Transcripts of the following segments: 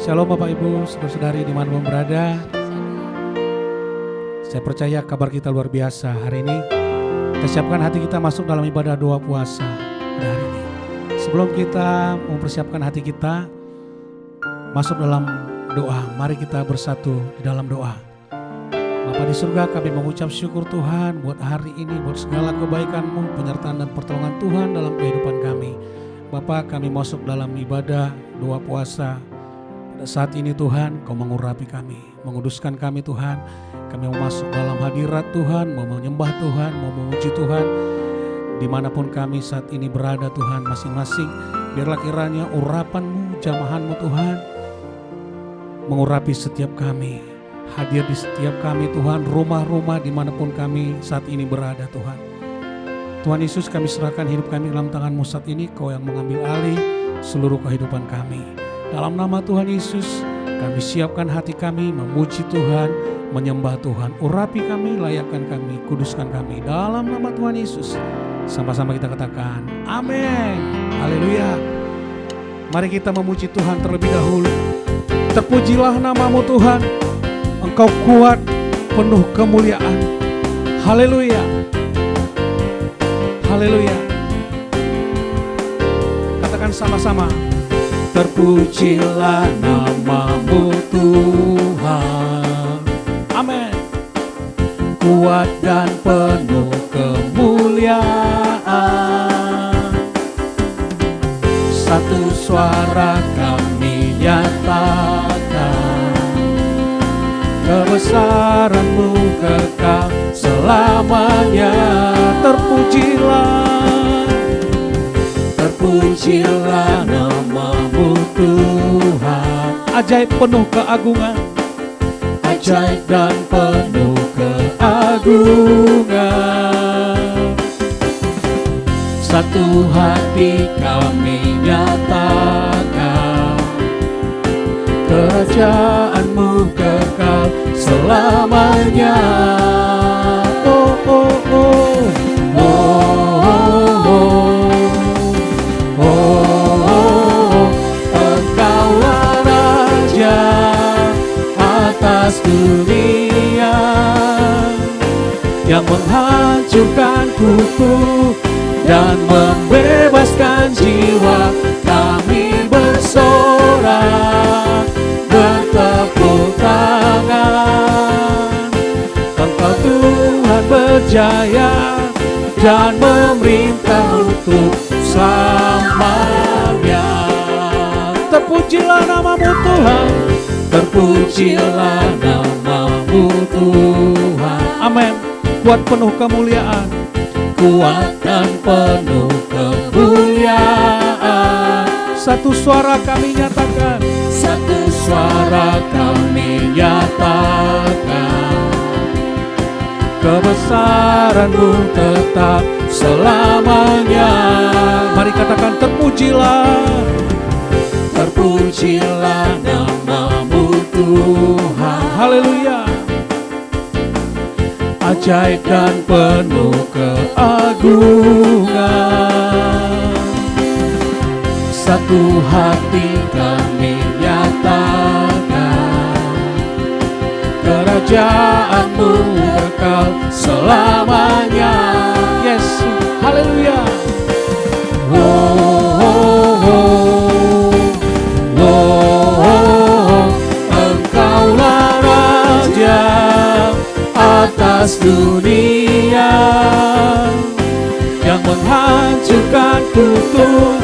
Shalom Bapak Ibu, saudara-saudari dimanapun berada. Saya percaya kabar kita luar biasa hari ini. Kita siapkan hati kita masuk dalam ibadah doa puasa pada hari ini. Sebelum kita mempersiapkan hati kita masuk dalam doa, mari kita bersatu di dalam doa. Bapa di surga, kami mengucap syukur Tuhan buat hari ini, buat segala kebaikan-Mu, penyertaan dan pertolongan Tuhan dalam kehidupan kami. Bapa, kami masuk dalam ibadah doa puasa. Pada saat ini Tuhan, Kau mengurapi kami, menguduskan kami Tuhan. Kami mau masuk dalam hadirat Tuhan, mau menyembah Tuhan, mau memuji Tuhan. Dimanapun kami saat ini berada Tuhan masing-masing, biarlah kiranya urapan-Mu, jamahan-Mu Tuhan, mengurapi setiap kami. Hadir di setiap kami Tuhan, rumah-rumah dimanapun kami saat ini berada Tuhan. Tuhan Yesus, kami serahkan hidup kami dalam tangan-Mu saat ini. Kau yang mengambil alih seluruh kehidupan kami. Dalam nama Tuhan Yesus, kami siapkan hati kami memuji Tuhan, menyembah Tuhan. Urapi kami, layakkan kami, kuduskan kami. Dalam nama Tuhan Yesus, sama-sama kita katakan amin. Haleluya. Mari kita memuji Tuhan terlebih dahulu. Terpujilah nama-Mu Tuhan. Engkau kuat, penuh kemuliaan. Haleluya. Haleluya. Katakan sama-sama. Terpujilah nama-Mu Tuhan. Amin. Kuat dan penuh kemuliaan. Satu suara kami nyatakan, kebesaran-Mu kekal selamanya. Terpujilah, terpujilah nama-Mu Tuhan. Ajaib penuh keagungan, ajaib dan penuh keagungan. Satu hati kami nyatakan, kerajaan-Mu kekal selamanya. Oh, oh, oh. Oh, oh, oh. Oh, Engkaulah Raja atas dunia, yang menghancurkan kutuk dan membebaskan jiwa. Kami bersorak, bertepuk tangan. Engkau Tuhan berjaya dan memerintah untuk selamanya. Terpujilah nama-Mu Tuhan, terpujilah nama-Mu Tuhan. Amin. Kuat penuh kemuliaan, kuat dan penuh kemuliaan. Satu suara kami nyatakan, satu suara kami nyatakan, kebesaran-Mu tetap selamanya. Mari katakan terpujilah, terpujilah nama-Mu Tuhan. Haleluya. Ajaib dan penuh keagungan. Satu hati kami nyatakan, kerajaan-Mu kekal selamanya. Yes, haleluya. Oh, oh, oh. Oh, Engkaulah Raja atas dunia, yang menghancurkan kutuk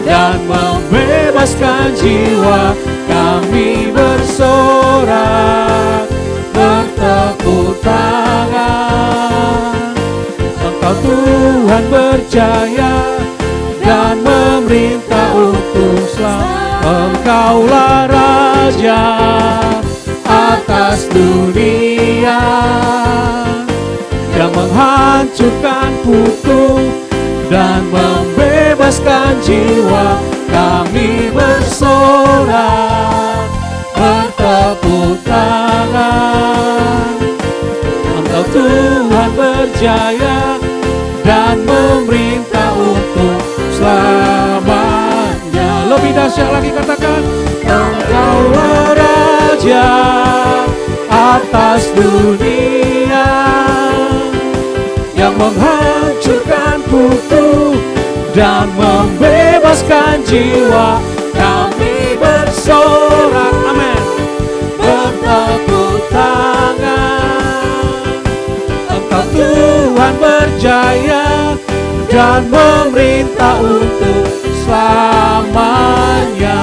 dan membebaskan jiwa. Kami bersorak, bertepuk tangan. Engkau Tuhan berjaya dan memerintah untuk selamanya. Engkaulah Raja atas dunia, yang menghancurkan kutuk dan membebaskan jiwa. Kami bersorak, bertepuk tangan. Engkau Tuhan berjaya dan memerintah untuk selamanya. Lebih dahsyat lagi katakan, Engkau dunia yang menghancurkan kutu dan membebaskan jiwa. Kami bersorak, amin, bertepuk tangan. Engkau Tuhan berjaya dan memerintah untuk selamanya,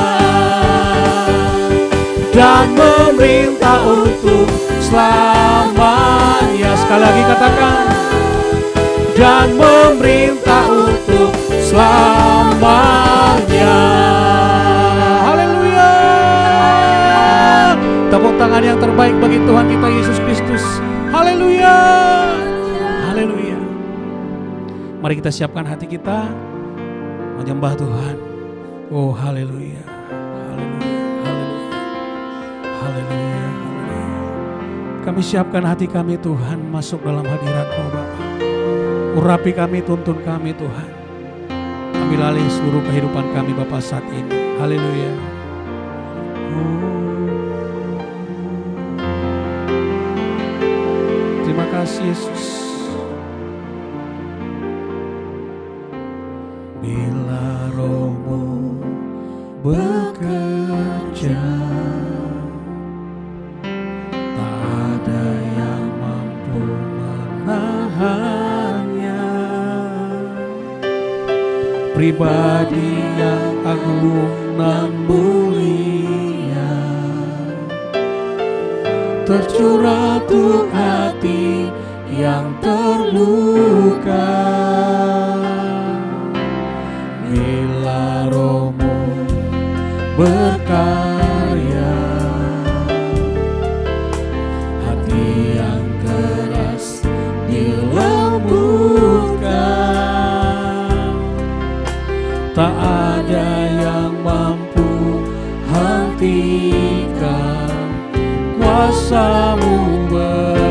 dan memerintah untuk selamanya. Sekali lagi katakan, dan memerintah untuk selamanya. Haleluya. Tepuk tangan yang terbaik bagi Tuhan kita Yesus Kristus. Haleluya. Haleluya. Mari kita siapkan hati kita menyembah Tuhan. Oh haleluya. Haleluya. Haleluya. Haleluya. Haleluya. Kami siapkan hati kami Tuhan masuk dalam hadirat-Mu Bapa. Urapi kami, tuntun kami Tuhan. Ambil alih seluruh kehidupan kami Bapa saat ini. Haleluya. Terima kasih Yesus. Bila Roh-Mu bekerja, tak ada yang mampu menahannya. Pribadi yang agung dan mulia, tercurah untuk hati yang terluka. Bila Roh-Mu berkarya, hati yang keras dilembutkan. Tak ada yang mampu hentikan kuasa-Mu bekerja.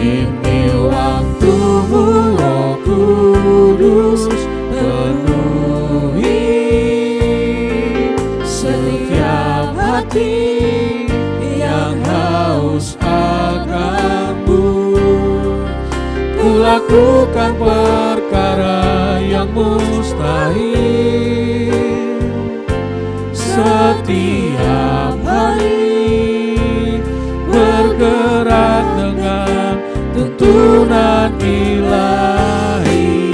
Ini waktu-Mu Roh Kudus, penuhi setiap hati yang haus akan-Mu. Lakukan perkara yang mustahil setiap hari, bergerak dengan tuntunan ilahi.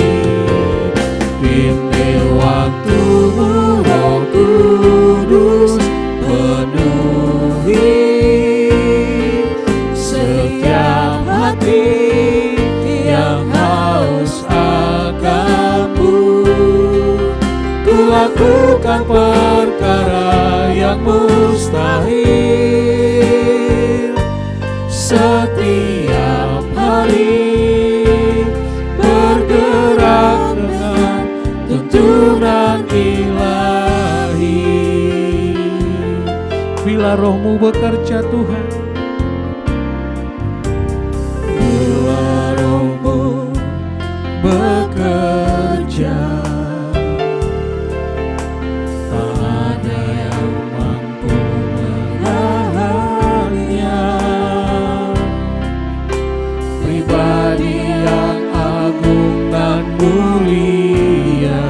Ini waktu-Mu Roh Kudus, penuhi setiap hati yang haus akan-Mu. Ku lakukan perkara yang mustahil setiap hari, bergerak dengan tuntunan ilahi. Bila Roh-Mu bekerja Tuhan, bekerja, tak ada yang mampu menahannya. Pribadi yang agung dan mulia,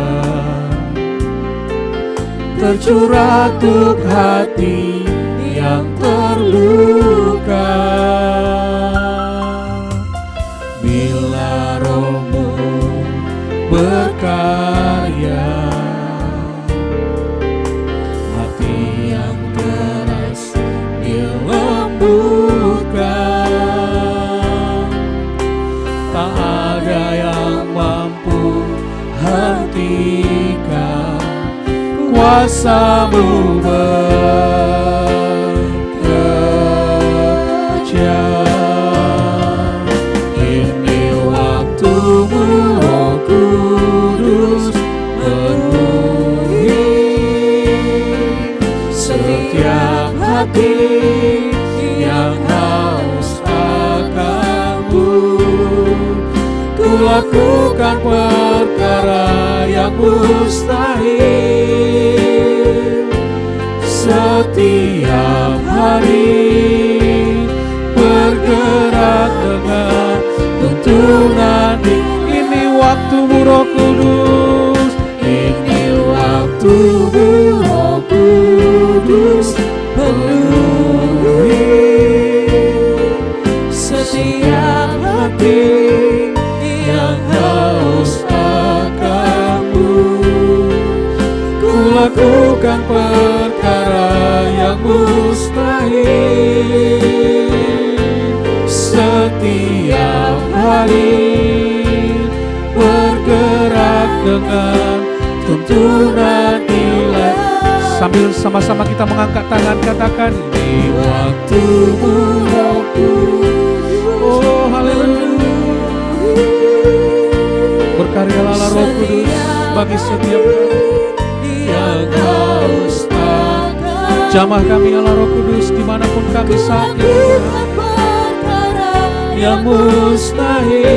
tercurah untuk hati yang terluka. Bila Roh-Mu berkarya, hati yang keras dilembutkan. Tak ada yang mampu hentikan kuasa-Mu bekerja. Roh Kudus, penuhi setiap hati yang haus akan-Mu. Ku lakukan perkara yang mustahil waktumu Roh Kudus. Ini waktumu Roh Kudus, penuhi setiap hati yang haus akan-Mu. Ku lakukan perkara yang mustahil setiap hari, bergerak dengan tuntunan nilai. Sambil sama-sama kita mengangkat tangan, katakan ini waktumu Roh Kudus. Oh haleluya. Berkaryalah Roh Kudus bagi setiap yang haus akan. Jamah kami Allah Roh Kudus dimanapun kami saat ini, yang mustahil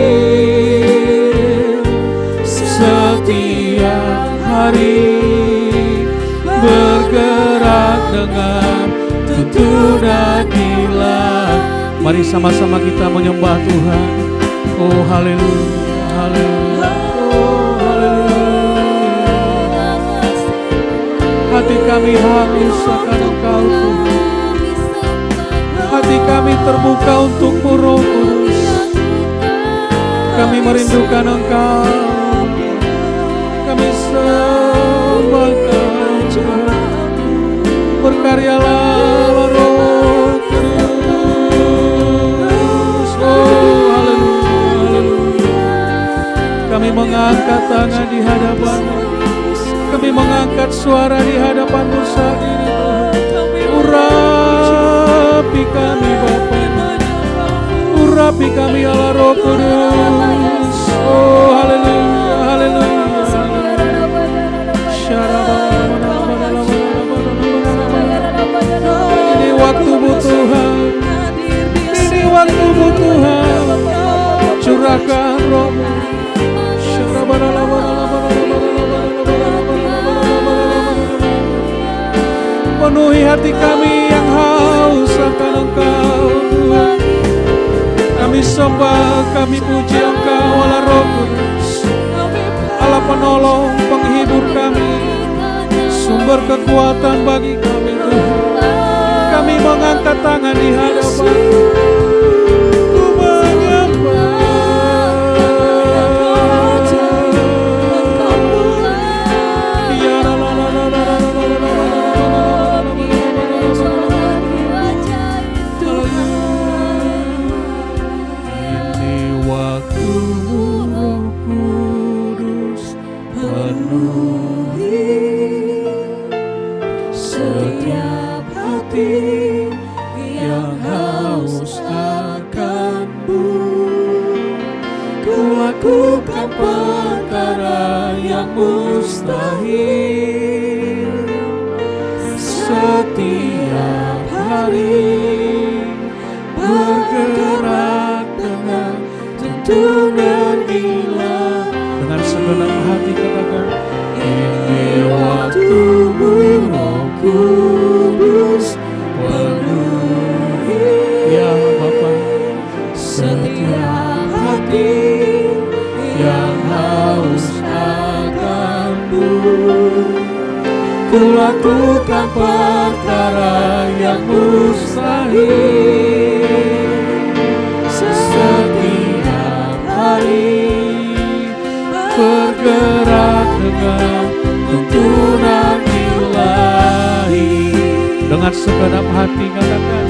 setiap hari, bergerak dengan tuntunan nilai. Mari sama-sama kita menyembah Tuhan. Oh haleluya, haleluya, oh haleluya. Hati kami haus akan Engkau Tuhan. Hati kami terbuka untuk-Mu Roh Kudus. Kami merindukan Engkau. Kami sembah Engkau. Berkaryalah Roh Kudus. Oh haleluya, haleluya. Kami mengangkat tangan di hadapan-Mu. Kami mengangkat suara di hadapan-Mu saat ini Tuhan. Urapi kami Bapa, urapi kami Allah Roh Kudus. Oh haleluya, haleluya. Ini waktu-Mu Tuhan, ini waktu-Mu Tuhan. Curahkan Roh-Mu. Penuhi hati kami yang haus akan Engkau Tuhan. Kami sembah, kami puji Engkau Allah Roh Kudus, Allah penolong, penghibur kami, sumber kekuatan bagi kami Tuhan. Kami mengangkat tangan di hadapan-Mu. Ku menyembah. Lakukan perkara yang mustahil setiap hari, bergerak dengan tuntunan gila. Dengan segenap hati katakan, ini waktu-Mu Roh Kudus, penuhi ya Bapa setiap hati yang haus akan-Mu. Ku lakukan perkara yang mustahil setiap hari, bergerak dengan tuntunan ilahi. Dengan segenap hati katakan,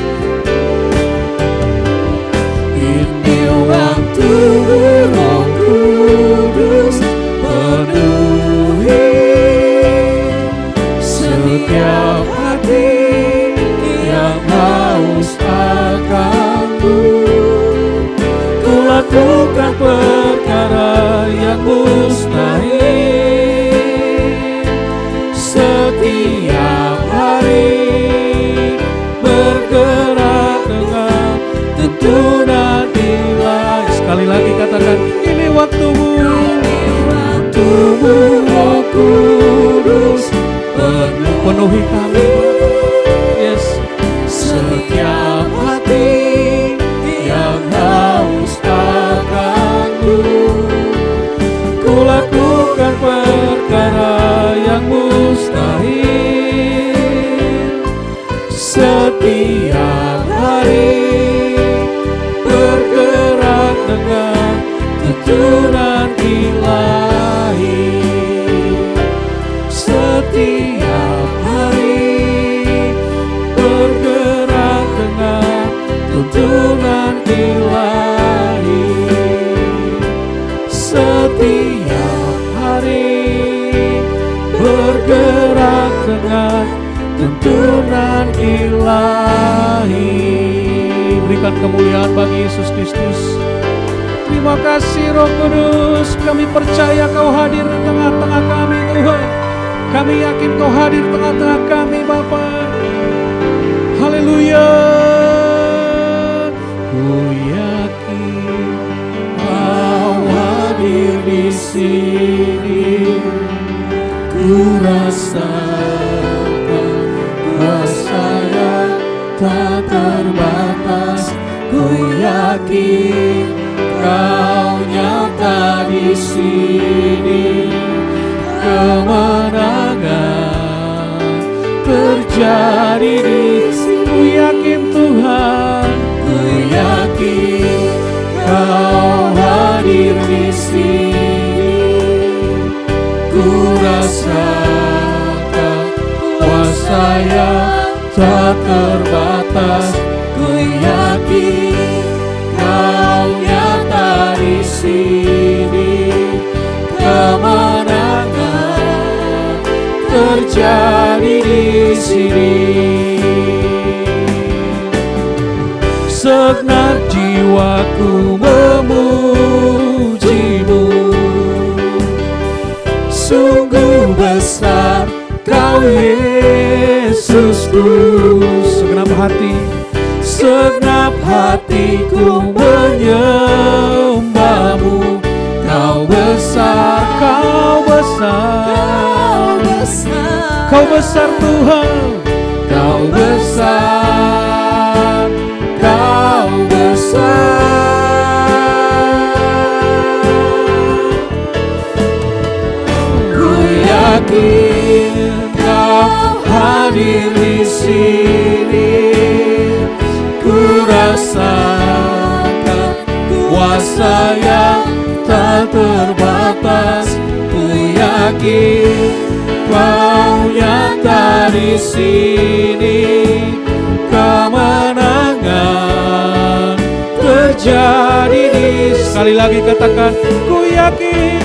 ini waktu-Mu Roh Kudus, penuhi setiap hati yang haus akan-Mu. Ku lakukan perkara yang mustahil setiap hari, bergerak dengan tuntunan ilahi. Sekali lagi katakan, ini waktu-Mu, waktu-Mu Roh Kudus, penuhi kami, yes, setiap hati yang haus akan-Mu. Ku bergerak dengan tuntunan ilahi. Berikan kemuliaan bagi Yesus Kristus. Terima kasih Roh Kudus, kami percaya Kau hadir di tengah-tengah kami Tuhan. Kami yakin Kau hadir di tengah-tengah kami Bapa. Haleluya. Ku yakin Kau hadir di sini. Ku rasakan kuasa yang tak terbatas. Ku yakin Kau nyata di sini. Kemenangan terjadi di sini. Ku yakin Tuhan, ku yakin Kau hadir di sini. Ku rasakan kuasa yang tak terbatas. Ku yakin Kau nyata di sini. Kemenangan terjadi di sini. Segenap jiwaku memuji-Mu. Sungguh besar Kau Yesusku. Segenap hatiku menyembah-Mu. Kau besar, Kau besar, Kau besar Tuhan. Kau besar, Kau besar. Ku yakin Kau hadir di sini. Ku rasakan kuasa yang tak terbatas. Ku yakin Kau nyata di sini. Kemenangan terjadi di. Sekali lagi katakan, ku yakin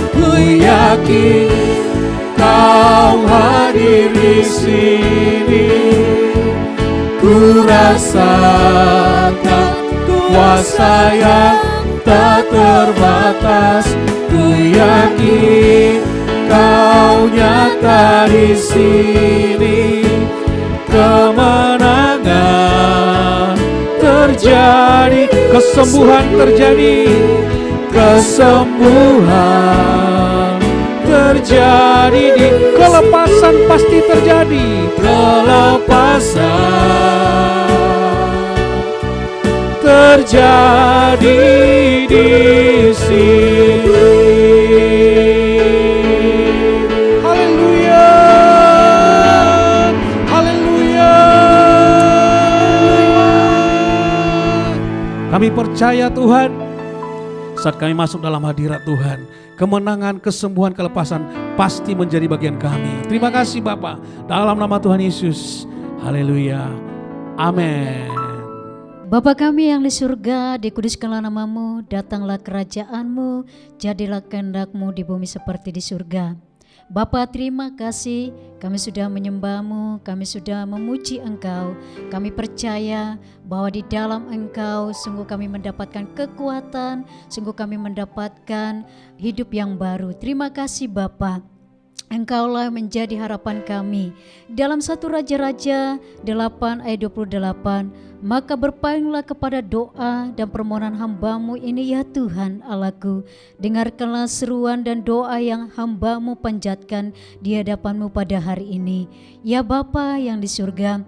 Kau hadir di sini. Ku rasakan kuasa yang tak terbatas. Ku yakin Kau nyata di sini. Kemenangan terjadi, kesembuhan terjadi, kesembuhan terjadi di. Kelepasan pasti terjadi. Kelepasan terjadi di sini. Haleluya, haleluya. Kami percaya Tuhan, saat kami masuk dalam hadirat Tuhan, kemenangan, kesembuhan, kelepasan pasti menjadi bagian kami. Terima kasih Bapa, dalam nama Tuhan Yesus. Haleluya, amin. Bapa kami yang di surga, dikuduskanlah nama-Mu, datanglah kerajaan-Mu, jadilah kehendak-Mu di bumi seperti di surga. Bapa, terima kasih, kami sudah menyembah-Mu, kami sudah memuji Engkau. Kami percaya bahwa di dalam Engkau sungguh kami mendapatkan kekuatan, sungguh kami mendapatkan hidup yang baru. Terima kasih Bapa. Engkaulah menjadi harapan kami. Dalam 1 Raja-Raja 8 ayat 28, maka berpalinglah kepada doa dan permohonan hamba-Mu ini ya Tuhan Allahku. Dengarkanlah seruan dan doa yang hamba-Mu panjatkan di hadapan-Mu pada hari ini. Ya Bapa yang di surga,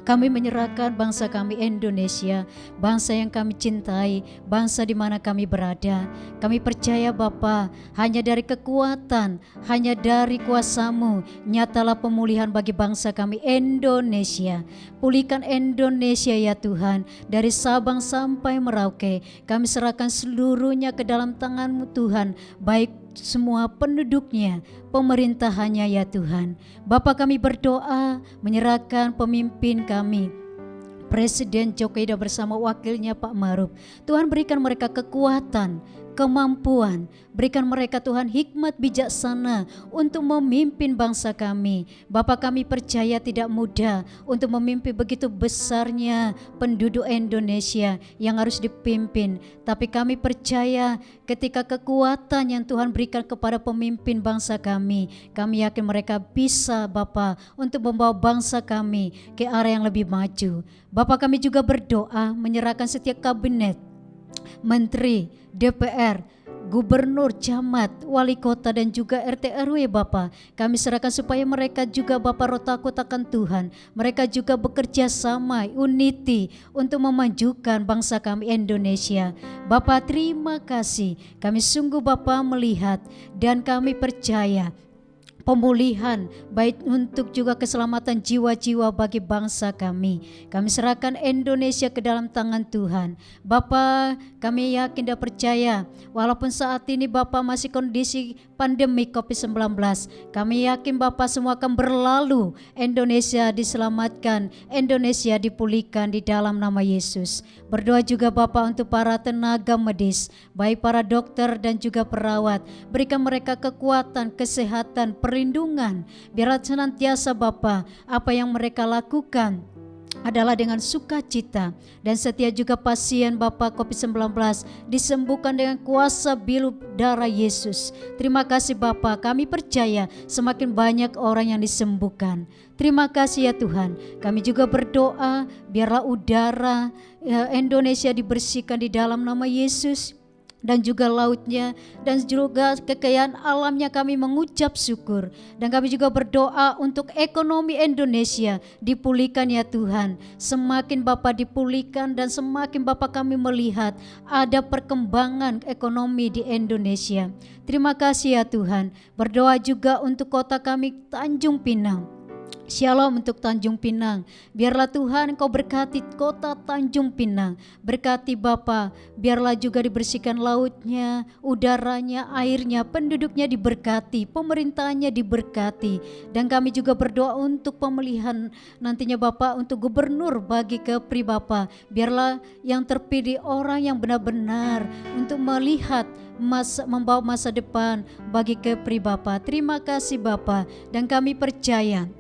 kami menyerahkan bangsa kami Indonesia, bangsa yang kami cintai, bangsa di mana kami berada. Kami percaya Bapa, hanya dari kekuatan, hanya dari kuasa-Mu, nyatalah pemulihan bagi bangsa kami Indonesia. Pulihkan Indonesia ya Tuhan, dari Sabang sampai Merauke. Kami serahkan seluruhnya ke dalam tangan-Mu Tuhan, baik semua penduduknya, pemerintahannya ya Tuhan. Bapa, kami berdoa menyerahkan pemimpin kami, Presiden Joko Widodo bersama wakilnya Pak Maruf. Tuhan berikan mereka kekuatan, kemampuan. Berikan mereka Tuhan hikmat bijaksana untuk memimpin bangsa kami. Bapa, kami percaya tidak mudah untuk memimpin begitu besarnya penduduk Indonesia yang harus dipimpin. Tapi kami percaya ketika kekuatan yang Tuhan berikan kepada pemimpin bangsa kami yakin mereka bisa Bapa untuk membawa bangsa kami ke arah yang lebih maju. Bapa, kami juga berdoa menyerahkan setiap kabinet, menteri, DPR, gubernur, camat, wali kota dan juga RT RW Bapa. Kami serahkan supaya mereka juga Bapa roh takut akan Tuhan. Mereka juga bekerja sama, unity untuk memajukan bangsa kami Indonesia. Bapa, terima kasih. Kami sungguh Bapa melihat dan kami percaya pemulihan baik untuk juga keselamatan jiwa-jiwa bagi bangsa kami. Kami serahkan Indonesia ke dalam tangan Tuhan. Bapa, kami yakin dan percaya walaupun saat ini Bapa masih kondisi pandemi COVID-19, kami yakin Bapa semua akan berlalu. Indonesia diselamatkan, Indonesia dipulihkan di dalam nama Yesus. Berdoa juga Bapa untuk para tenaga medis, baik para dokter dan juga perawat. Berikan mereka kekuatan, kesehatan, perlindungan. Biar senantiasa Bapa apa yang mereka lakukan adalah dengan sukacita, dan setiap juga pasien Bapa COVID-19 disembuhkan dengan kuasa bilu darah Yesus. Terima kasih Bapa, kami percaya semakin banyak orang yang disembuhkan. Terima kasih ya Tuhan. Kami juga berdoa biarlah udara Indonesia dibersihkan di dalam nama Yesus, dan juga lautnya dan juga kekayaan alamnya. Kami mengucap syukur, dan kami juga berdoa untuk ekonomi Indonesia dipulihkan ya Tuhan. Semakin Bapa dipulihkan dan semakin Bapa kami melihat ada perkembangan ekonomi di Indonesia. Terima kasih ya Tuhan. Berdoa juga untuk kota kami Tanjung Pinang. Shalom untuk Tanjung Pinang. Biarlah Tuhan Engkau berkati kota Tanjung Pinang. Berkati Bapa, biarlah juga dibersihkan lautnya, udaranya, airnya, penduduknya diberkati, pemerintahnya diberkati. Dan kami juga berdoa untuk pemilihan nantinya Bapa untuk gubernur bagi Kepri Bapa. Biarlah yang terpilih orang yang benar-benar untuk melihat membawa masa depan bagi Kepri Bapa. Terima kasih Bapa, dan kami percaya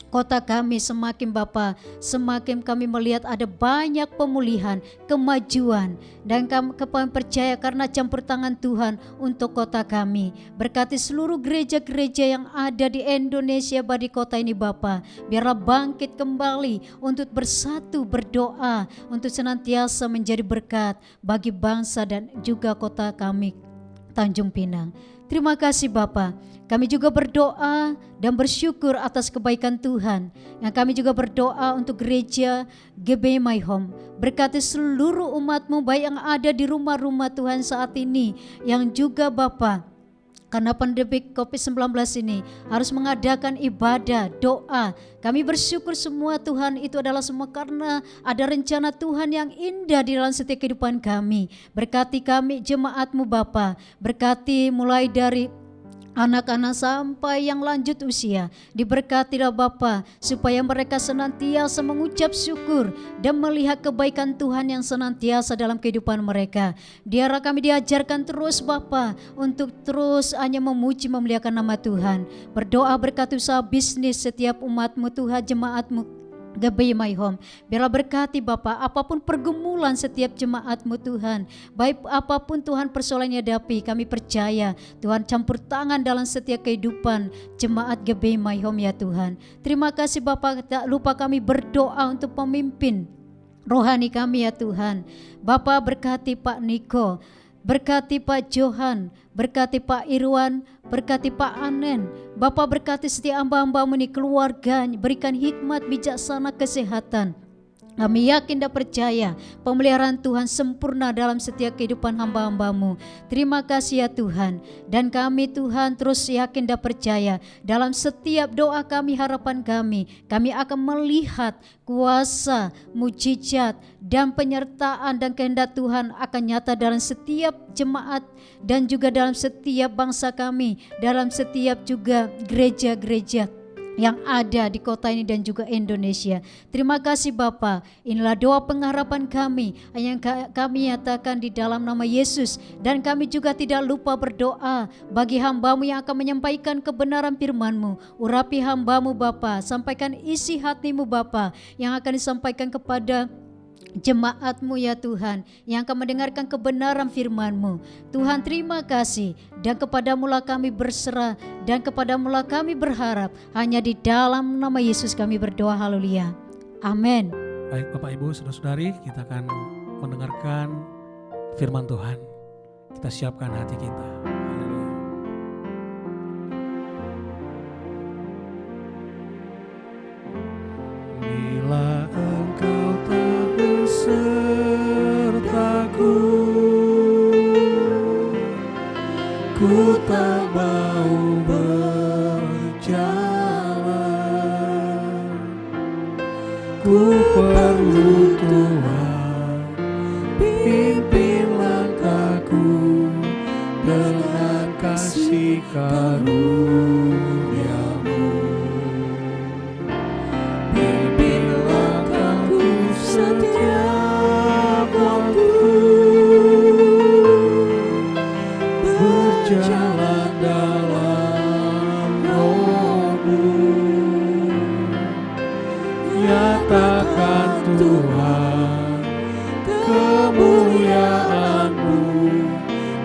kota kami semakin Bapa, semakin kami melihat ada banyak pemulihan, kemajuan, dan kami percaya karena campur tangan Tuhan untuk kota kami. Berkati seluruh gereja-gereja yang ada di Indonesia bagi kota ini Bapa. Biarlah bangkit kembali untuk bersatu berdoa, untuk senantiasa menjadi berkat bagi bangsa dan juga kota kami Tanjung Pinang. Terima kasih Bapa. Kami juga berdoa dan bersyukur atas kebaikan Tuhan. Yang kami juga berdoa untuk gereja GB My Home. Berkati seluruh umat-Mu baik yang ada di rumah-rumah Tuhan saat ini, yang juga Bapa karena pandemi COVID-19 ini harus mengadakan ibadah, doa. Kami bersyukur semua Tuhan itu adalah semua karena ada rencana Tuhan yang indah di dalam setiap kehidupan kami. Berkati kami jemaat-Mu Bapa. Berkati mulai dari anak-anak sampai yang lanjut usia. Diberkatilah Bapa supaya mereka senantiasa mengucap syukur dan melihat kebaikan Tuhan yang senantiasa dalam kehidupan mereka. Biarlah kami diajarkan terus Bapa untuk terus hanya memuji memuliakan nama Tuhan. Berdoa berkat usaha bisnis setiap umat-Mu Tuhan, jemaat-Mu GB My Home. Biarlah berkati Bapa apapun pergumulan setiap jemaat-Mu Tuhan, baik apapun Tuhan persoalannya hadapi, kami percaya Tuhan campur tangan dalam setiap kehidupan jemaat GB My Home ya Tuhan. Terima kasih Bapa, tak lupa kami berdoa untuk pemimpin rohani kami ya Tuhan. Bapa berkati Pak Niko, berkati Pak Johan, berkati Pak Irwan, berkati Pak Anen. Bapa berkati setiap hamba-hamba-Mu ini, keluarga, berikan hikmat, bijaksana, kesehatan. Kami yakin dan percaya pemeliharaan Tuhan sempurna dalam setiap kehidupan hamba-hamba-Mu. Terima kasih ya Tuhan. Dan kami Tuhan terus yakin dan percaya dalam setiap doa kami, harapan kami akan melihat kuasa, mujizat dan penyertaan dan kehendak Tuhan akan nyata dalam setiap jemaat dan juga dalam setiap bangsa kami, dalam setiap juga gereja-gereja yang ada di kota ini dan juga Indonesia. Terima kasih Bapa. Inilah doa pengharapan kami yang kami nyatakan di dalam nama Yesus. Dan kami juga tidak lupa berdoa bagi hamba-Mu yang akan menyampaikan kebenaran firman-Mu. Urapi hamba-Mu Bapa, sampaikan isi hati-Mu Bapa yang akan disampaikan kepada jemaat-Mu ya Tuhan, yang akan mendengarkan kebenaran firman-Mu. Tuhan terima kasih, dan kepadamu lah kami berserah, dan kepadamu lah kami berharap. Hanya di dalam nama Yesus kami berdoa, haleluya, amin. Baik Bapak Ibu, saudara-saudari, kita akan mendengarkan firman Tuhan. Kita siapkan hati kita. Haleluya. Bila Engkau tak besertaku, ku tak mau berjalan. Ku perlu Tuhan, pimpin langkahku dengan kasih karunia-Mu. Pimpin langkahku setiap waktu, berjalan dalam Roh-Mu. Nyatakan Tuhan kemuliaan-Mu,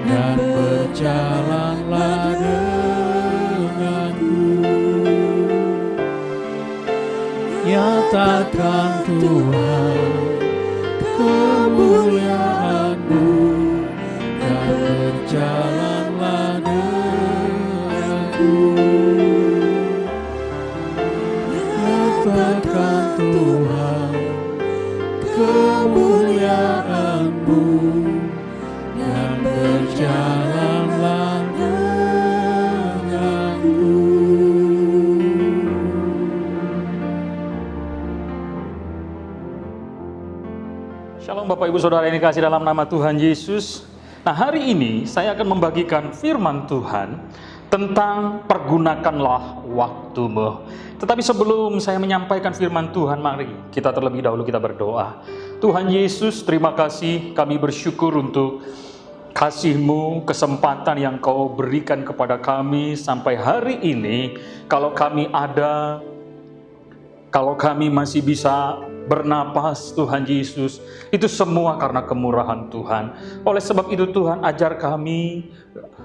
dan berjalanlah denganku. Nyatakan Tuhan kemuliaan-Mu, dan berjalanlah denganku. Nyatakan Tuhan kemuliaan-Mu, dan berjalanlah denganku. Shalom Bapak Ibu Saudara yang dikasihi dalam nama Tuhan Yesus. Nah, hari ini saya akan membagikan firman Tuhan tentang pergunakanlah waktumu. Tetapi sebelum saya menyampaikan firman Tuhan, mari kita terlebih dahulu kita berdoa. Tuhan Yesus, terima kasih, kami bersyukur untuk kasih-Mu, kesempatan yang Kau berikan kepada kami sampai hari ini. Kalau kami ada, kalau kami masih bisa bernapas, Tuhan Yesus, itu semua karena kemurahan Tuhan. Oleh sebab itu Tuhan, ajar kami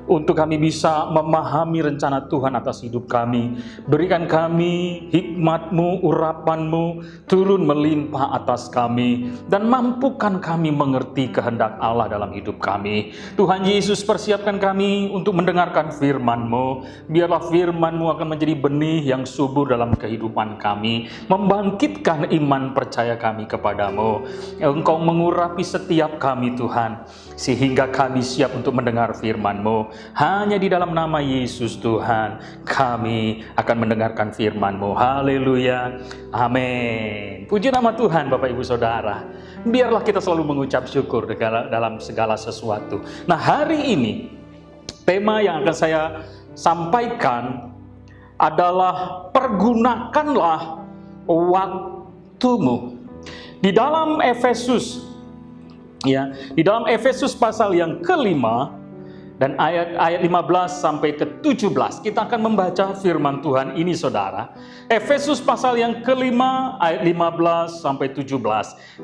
untuk kami bisa memahami rencana Tuhan atas hidup kami. Berikan kami hikmat-Mu, urapan-Mu turun melimpah atas kami, dan mampukan kami mengerti kehendak Allah dalam hidup kami. Tuhan Yesus, persiapkan kami untuk mendengarkan firman-Mu. Biarlah firman-Mu akan menjadi benih yang subur dalam kehidupan kami, membangkitkan iman percaya kami kepadamu. Engkau mengurapi setiap kami Tuhan, sehingga kami siap untuk mendengar firman-Mu. Hanya di dalam nama Yesus Tuhan, kami akan mendengarkan firman-Mu. Haleluya, amin. Puji nama Tuhan Bapak Ibu Saudara. Biarlah kita selalu mengucap syukur dalam segala sesuatu. Nah, hari ini tema yang akan saya sampaikan adalah pergunakanlah waktumu. Di dalam Efesus, ya, di dalam Efesus pasal yang kelima dan ayat 15 sampai ke 17, kita akan membaca firman Tuhan ini Saudara. Efesus pasal yang kelima ayat 15 sampai 17.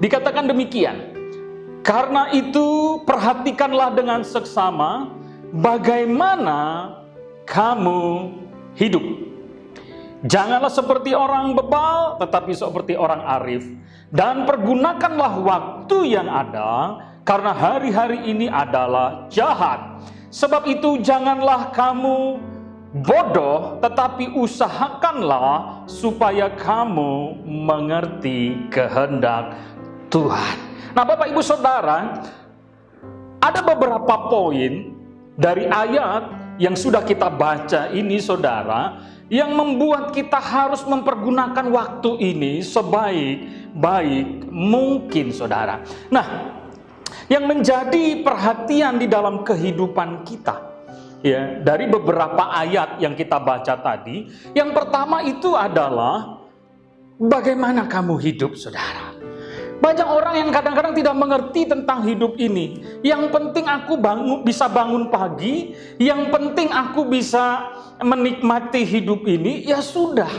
Dikatakan demikian. Karena itu perhatikanlah dengan seksama bagaimana kamu hidup. Janganlah seperti orang bebal, tetapi seperti orang arif. Dan pergunakanlah waktu yang ada, karena hari-hari ini adalah jahat. Sebab itu janganlah kamu bodoh, tetapi usahakanlah supaya kamu mengerti kehendak Tuhan. Nah, Bapak Ibu Saudara, ada beberapa poin dari ayat yang sudah kita baca ini Saudara, yang membuat kita harus mempergunakan waktu ini sebaik-baik mungkin Saudara. Nah, yang menjadi perhatian di dalam kehidupan kita ya dari beberapa ayat yang kita baca tadi. Yang pertama itu adalah bagaimana kamu hidup, saudara. Banyak orang yang kadang-kadang tidak mengerti tentang hidup ini. Yang penting aku bisa bangun pagi, yang penting aku bisa menikmati hidup ini, ya sudah.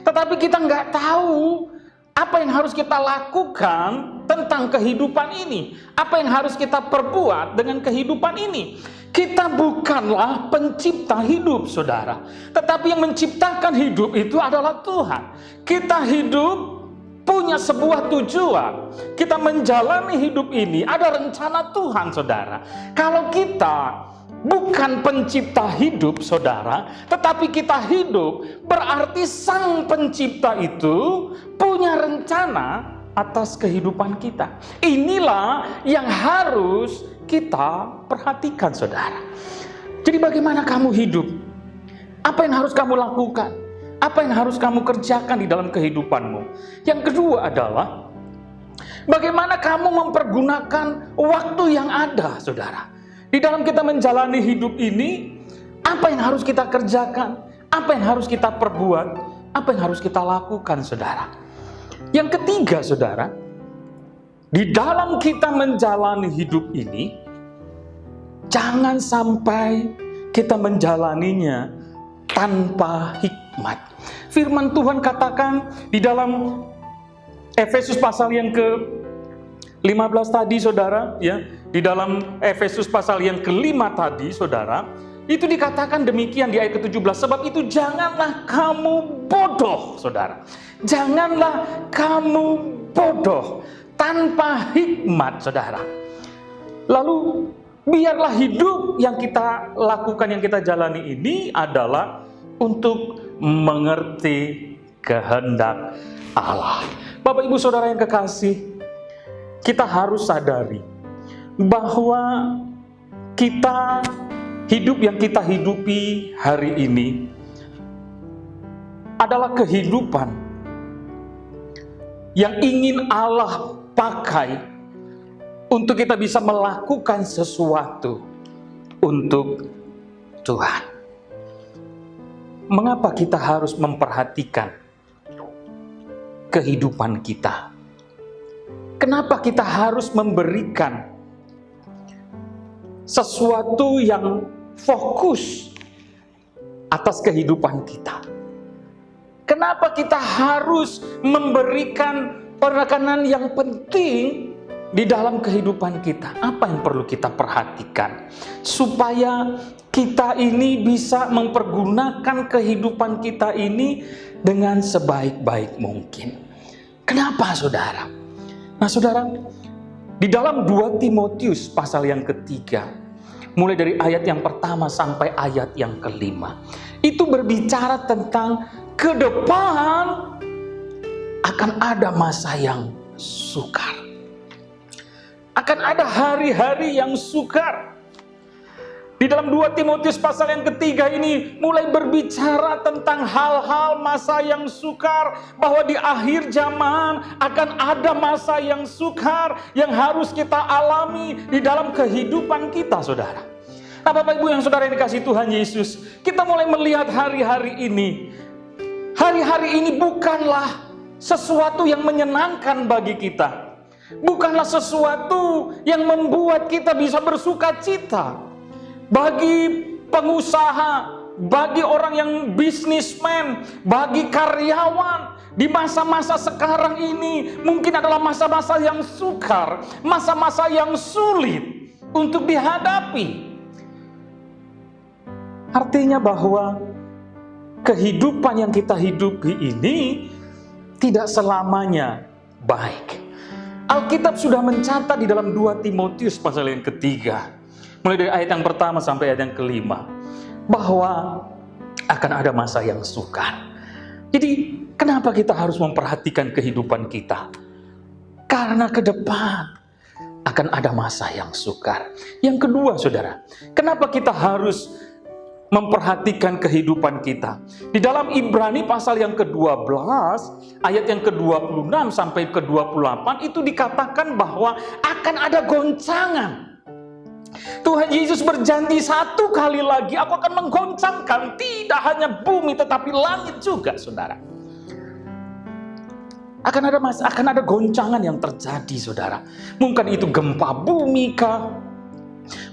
Tetapi kita nggak tahu apa yang harus kita lakukan tentang kehidupan ini. Apa yang harus kita perbuat dengan kehidupan ini. Kita bukanlah pencipta hidup, saudara. Tetapi yang menciptakan hidup itu adalah Tuhan. Kita hidup punya sebuah tujuan. Kita menjalani hidup ini ada rencana Tuhan, saudara. Kalau kita bukan pencipta hidup, saudara, tetapi kita hidup, berarti Sang Pencipta itu punya rencana atas kehidupan kita. Inilah yang harus kita perhatikan, saudara. Jadi bagaimana kamu hidup? Apa yang harus kamu lakukan? Apa yang harus kamu kerjakan di dalam kehidupanmu? Yang kedua adalah bagaimana kamu mempergunakan waktu yang ada, saudara. Di dalam kita menjalani hidup ini, apa yang harus kita kerjakan? Apa yang harus kita perbuat? Apa yang harus kita lakukan, saudara? Yang ketiga, saudara, di dalam kita menjalani hidup ini, jangan sampai kita menjalaninya tanpa hikmat. Firman Tuhan katakan di dalam Efesus pasal yang ke-15 tadi, saudara, ya, di dalam Efesus pasal yang ke-5 tadi, saudara, itu dikatakan demikian di ayat ke-17, sebab itu janganlah kamu bodoh, saudara. Janganlah kamu bodoh tanpa hikmat, saudara. Lalu biarlah hidup yang kita lakukan, yang kita jalani ini adalah untuk mengerti kehendak Allah. Bapak Ibu Saudara yang kekasih, kita harus sadari bahwa kita hidup yang kita hidupi hari ini adalah kehidupan yang ingin Allah pakai untuk kita bisa melakukan sesuatu untuk Tuhan. Mengapa kita harus memperhatikan kehidupan kita? Kenapa kita harus memberikan sesuatu yang fokus atas kehidupan kita? Kenapa kita harus memberikan penekanan yang penting di dalam kehidupan kita? Apa yang perlu kita perhatikan supaya kita ini bisa mempergunakan kehidupan kita ini dengan sebaik-baik mungkin? Kenapa, saudara? Nah, saudara, di dalam 2 Timotius pasal yang ketiga, mulai dari ayat yang pertama sampai ayat yang ke-5, itu berbicara tentang ke depan akan ada masa yang sukar. Akan ada hari-hari yang sukar. Di dalam 2 Timotius pasal yang ketiga ini mulai berbicara tentang hal-hal masa yang sukar, bahwa di akhir zaman akan ada masa yang sukar yang harus kita alami di dalam kehidupan kita, saudara. Nah, Bapak Ibu yang saudara yang dikasihi Tuhan Yesus, kita mulai melihat hari-hari ini. Hari-hari ini bukanlah sesuatu yang menyenangkan bagi kita. Bukanlah sesuatu yang membuat kita bisa bersuka cita. Bagi pengusaha, bagi orang yang bisnismen, bagi karyawan, di masa-masa sekarang ini mungkin adalah masa-masa yang sukar, masa-masa yang sulit untuk dihadapi. Artinya bahwa kehidupan yang kita hidupi ini tidak selamanya baik. Alkitab sudah mencatat di dalam 2 Timotius pasal yang ketiga, mulai dari ayat yang pertama sampai ayat yang ke-5, bahwa akan ada masa yang sukar. Jadi kenapa kita harus memperhatikan kehidupan kita? Karena ke depan akan ada masa yang sukar. Yang kedua, saudara, kenapa kita harus memperhatikan kehidupan kita? Di dalam Ibrani pasal yang ke-12, ayat yang ke-26 sampai ke-28, itu dikatakan bahwa akan ada goncangan. Tuhan Yesus berjanji satu kali lagi, aku akan menggoncangkan tidak hanya bumi tetapi langit juga, saudara. Akan ada goncangan yang terjadi, saudara. Mungkin itu gempa bumi kah?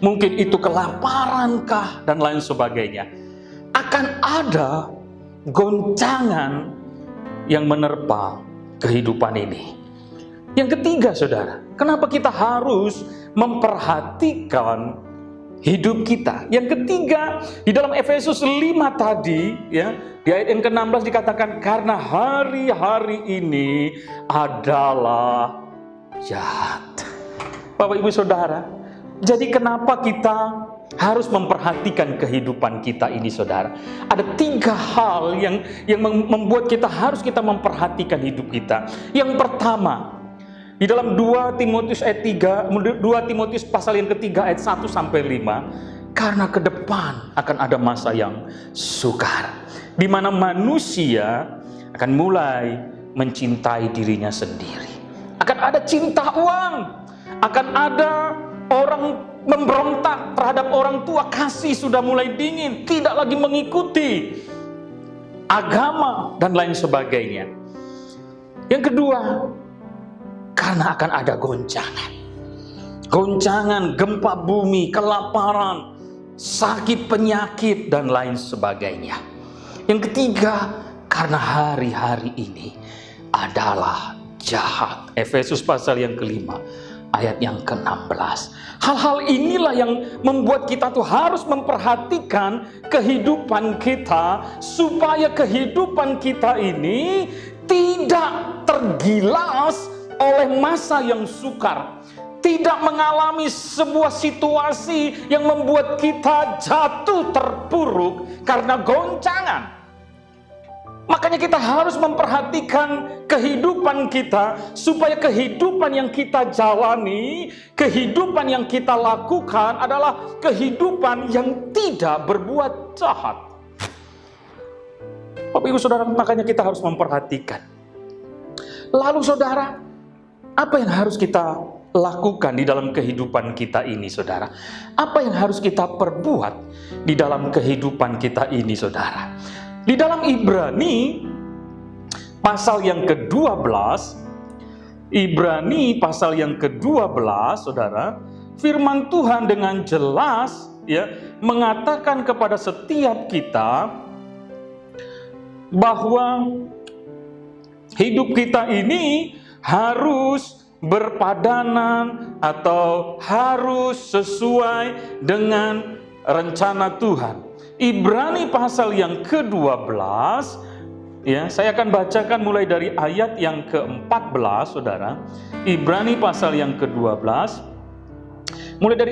Mungkin itu kelaparan kah? Dan lain sebagainya. Akan ada goncangan yang menerpa kehidupan ini. Yang ketiga, saudara, kenapa kita harus memperhatikan hidup kita? Yang ketiga, di dalam Efesus 5 tadi, ya, di ayat yang ke-16 dikatakan, karena hari-hari ini adalah jahat. Bapak, Ibu, Saudara, jadi kenapa kita harus memperhatikan kehidupan kita ini, saudara? Ada 3 hal yang membuat kita harus memperhatikan hidup kita. Yang pertama, di dalam 2 Timotius pasal yang ketiga ayat 1 sampai 5, karena ke depan akan ada masa yang sukar, di mana manusia akan mulai mencintai dirinya sendiri. Akan ada cinta uang, akan ada orang memberontak terhadap orang tua, kasih sudah mulai dingin, tidak lagi mengikuti agama dan lain sebagainya. Yang kedua, karena akan ada goncangan, gempa bumi, kelaparan, sakit, penyakit, dan lain sebagainya. Yang ketiga, karena hari-hari ini adalah jahat. Efesus pasal yang kelima, ayat yang ke-16. Hal-hal inilah yang membuat kita tuh harus memperhatikan kehidupan kita, supaya kehidupan kita ini tidak tergilas oleh masa yang sukar, tidak mengalami sebuah situasi yang membuat kita jatuh terpuruk karena goncangan. Makanya kita harus memperhatikan kehidupan kita, supaya kehidupan yang kita jalani, kehidupan yang kita lakukan adalah kehidupan yang tidak berbuat jahat. Bapak, Ibu, Saudara, makanya kita harus memperhatikan. Lalu, saudara, apa yang harus kita lakukan di dalam kehidupan kita ini, saudara? Apa yang harus kita perbuat di dalam kehidupan kita ini, saudara? Di dalam Ibrani pasal yang ke-12, saudara, firman Tuhan dengan jelas, ya, mengatakan kepada setiap kita bahwa hidup kita ini harus berpadanan atau harus sesuai dengan rencana Tuhan. Ibrani pasal yang ke-12, ya, saya akan bacakan mulai dari ayat yang ke-14, saudara. Ibrani pasal yang ke-12, mulai dari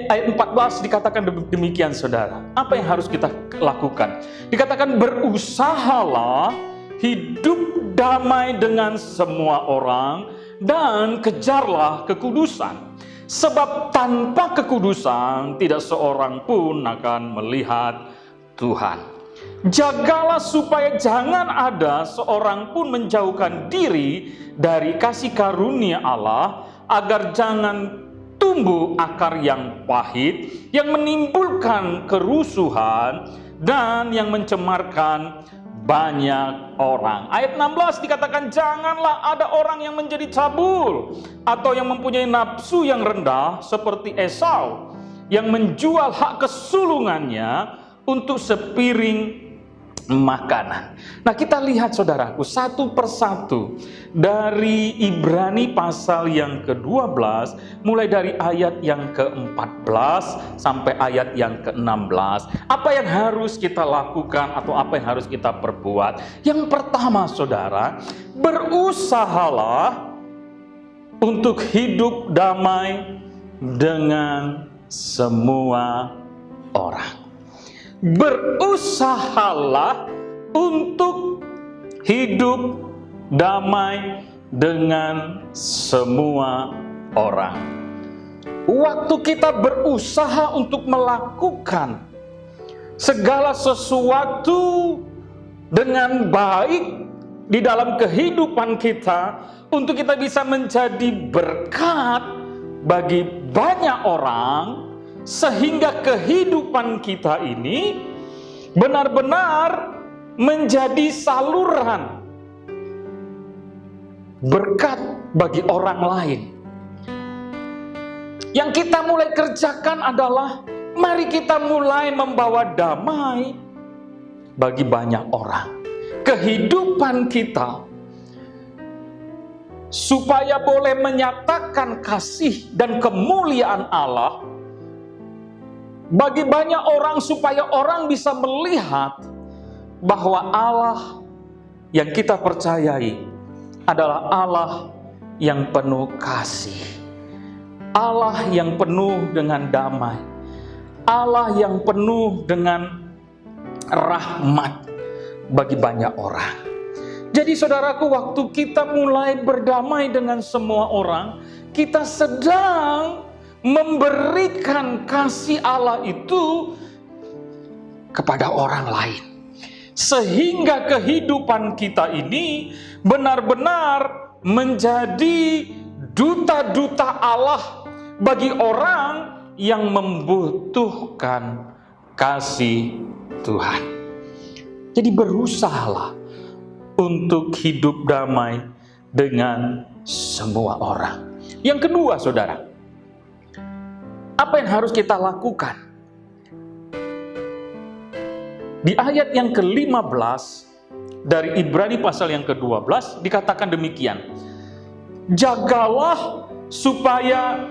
ayat 14 dikatakan demikian, saudara. Apa yang harus kita lakukan? Dikatakan, berusahalah hidup damai dengan semua orang dan kejarlah kekudusan. Sebab tanpa kekudusan tidak seorang pun akan melihat Tuhan. Jagalah supaya jangan ada seorang pun menjauhkan diri dari kasih karunia Allah, agar jangan tumbuh akar yang pahit, yang menimbulkan kerusuhan dan yang mencemarkan banyak orang. Ayat 16 dikatakan, janganlah ada orang yang menjadi cabul atau yang mempunyai nafsu yang rendah seperti Esau, yang menjual hak kesulungannya untuk sepiring makanan. Nah, kita lihat, saudaraku, satu persatu dari Ibrani pasal yang ke-12, mulai dari ayat yang ke-14 sampai ayat yang ke-16. Apa yang harus kita lakukan atau apa yang harus kita perbuat? Yang pertama, saudara, berusahalah untuk hidup damai dengan semua orang. Berusahalah untuk hidup damai dengan semua orang. Waktu kita berusaha untuk melakukan segala sesuatu dengan baik di dalam kehidupan kita, untuk kita bisa menjadi berkat bagi banyak orang, sehingga kehidupan kita ini benar-benar menjadi saluran berkat bagi orang lain. Yang kita mulai kerjakan adalah mari kita mulai membawa damai bagi banyak orang. Kehidupan kita supaya boleh menyatakan kasih dan kemuliaan Allah bagi banyak orang, supaya orang bisa melihat bahwa Allah yang kita percayai adalah Allah yang penuh kasih, Allah yang penuh dengan damai, Allah yang penuh dengan rahmat bagi banyak orang. Jadi saudaraku, waktu kita mulai berdamai dengan semua orang, kita sedang memberikan kasih Allah itu kepada orang lain. Sehingga kehidupan kita ini benar-benar menjadi duta-duta Allah bagi orang yang membutuhkan kasih Tuhan. Jadi berusahalah untuk hidup damai dengan semua orang. Yang kedua, saudara, apa yang harus kita lakukan? Di ayat yang ke-15 dari Ibrani pasal yang ke-12 dikatakan demikian. Jagalah supaya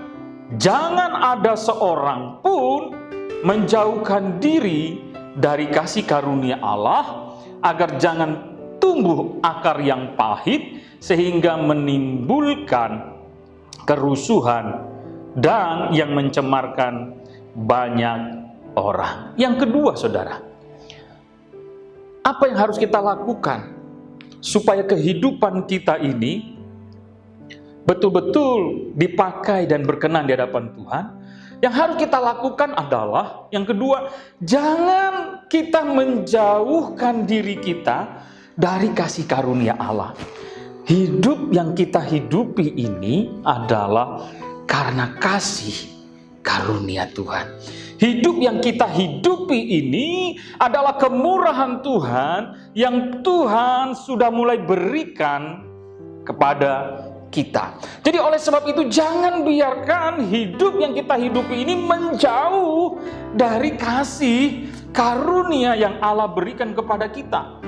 jangan ada seorang pun menjauhkan diri dari kasih karunia Allah, agar jangan tumbuh akar yang pahit sehingga menimbulkan kerusuhan dan yang mencemarkan banyak orang. Yang kedua, saudara, apa yang harus kita lakukan supaya kehidupan kita ini betul-betul dipakai dan berkenan di hadapan Tuhan? Yang harus kita lakukan adalah, yang kedua, jangan kita menjauhkan diri kita dari kasih karunia Allah. Hidup yang kita hidupi ini adalah karena kasih karunia Tuhan. Hidup yang kita hidupi ini adalah kemurahan Tuhan yang Tuhan sudah mulai berikan kepada kita. Jadi oleh sebab itu jangan biarkan hidup yang kita hidupi ini menjauh dari kasih karunia yang Allah berikan kepada kita.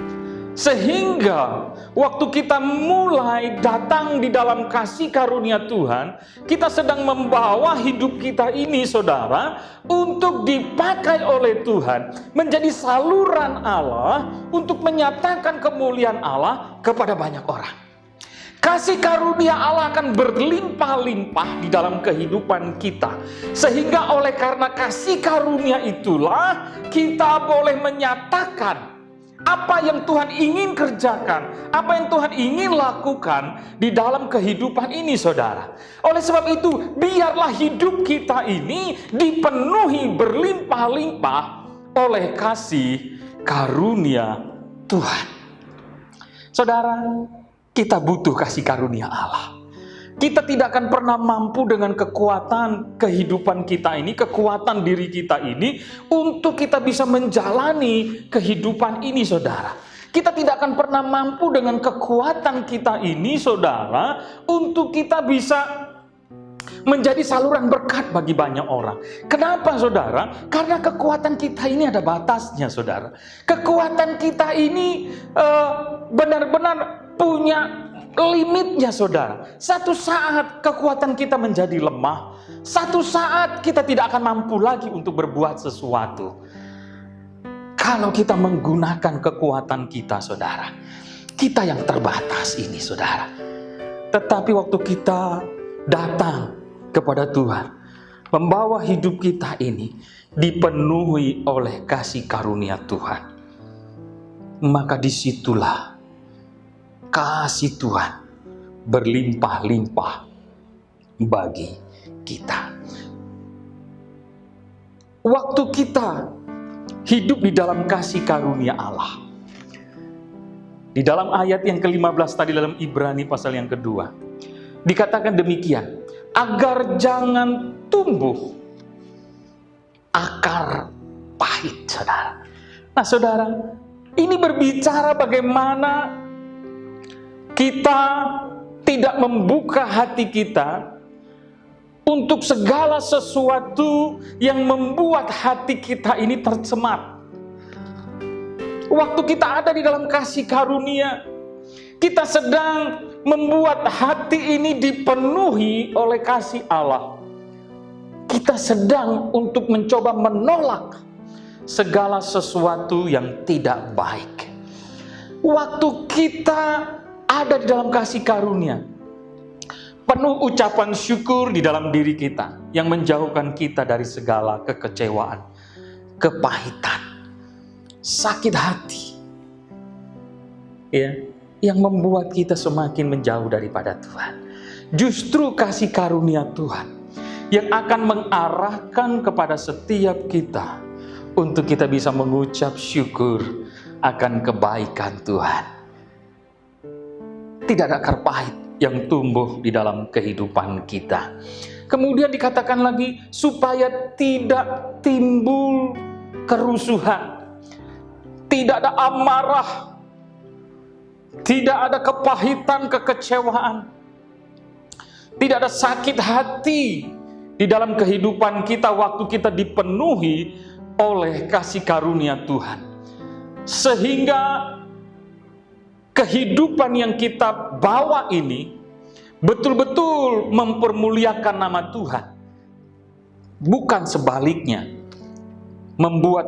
Sehingga waktu kita mulai datang di dalam kasih karunia Tuhan, kita sedang membawa hidup kita ini, saudara, untuk dipakai oleh Tuhan, menjadi saluran Allah untuk menyatakan kemuliaan Allah kepada banyak orang. Kasih karunia Allah akan berlimpah-limpah di dalam kehidupan kita. Sehingga oleh karena kasih karunia itulah kita boleh menyatakan apa yang Tuhan ingin kerjakan, apa yang Tuhan ingin lakukan di dalam kehidupan ini, saudara. Oleh sebab itu, biarlah hidup kita ini dipenuhi berlimpah-limpah oleh kasih karunia Tuhan. Saudara, kita butuh kasih karunia Allah. Kita tidak akan pernah mampu dengan kekuatan kehidupan kita ini, kekuatan diri kita ini, untuk kita bisa menjalani kehidupan ini, saudara. Kita tidak akan pernah mampu dengan kekuatan kita ini, saudara, untuk kita bisa menjadi saluran berkat bagi banyak orang. Kenapa, saudara? Karena kekuatan kita ini ada batasnya, saudara. Kekuatan kita ini benar-benar punya limitnya, saudara. Satu saat kekuatan kita menjadi lemah, satu saat kita tidak akan mampu lagi untuk berbuat sesuatu. Kalau kita menggunakan kekuatan kita, saudara, kita yang terbatas ini, saudara. Tetapi waktu kita datang kepada Tuhan, membawa hidup kita ini dipenuhi oleh kasih karunia Tuhan, maka disitulah kasih Tuhan berlimpah-limpah bagi kita. Waktu kita hidup di dalam kasih karunia Allah, di dalam ayat yang ke-15 tadi dalam Ibrani pasal yang kedua, dikatakan demikian, agar jangan tumbuh akar pahit, saudara. Nah, saudara, ini berbicara bagaimana kita tidak membuka hati kita untuk segala sesuatu yang membuat hati kita ini tercemar. Waktu kita ada di dalam kasih karunia, kita sedang membuat hati ini dipenuhi oleh kasih Allah. Kita sedang untuk mencoba menolak segala sesuatu yang tidak baik. Waktu kita ada di dalam kasih karunia, penuh ucapan syukur di dalam diri kita yang menjauhkan kita dari segala kekecewaan, kepahitan, sakit hati, ya, yang membuat kita semakin menjauh daripada Tuhan. Justru kasih karunia Tuhan yang akan mengarahkan kepada setiap kita untuk kita bisa mengucap syukur akan kebaikan Tuhan. Tidak ada akar pahit yang tumbuh di dalam kehidupan kita. Kemudian dikatakan lagi, supaya tidak timbul kerusuhan, tidak ada amarah, tidak ada kepahitan, kekecewaan, tidak ada sakit hati di dalam kehidupan kita waktu kita dipenuhi oleh kasih karunia Tuhan. Sehingga kehidupan yang kita bawa ini betul-betul mempermuliakan nama Tuhan. Bukan sebaliknya, membuat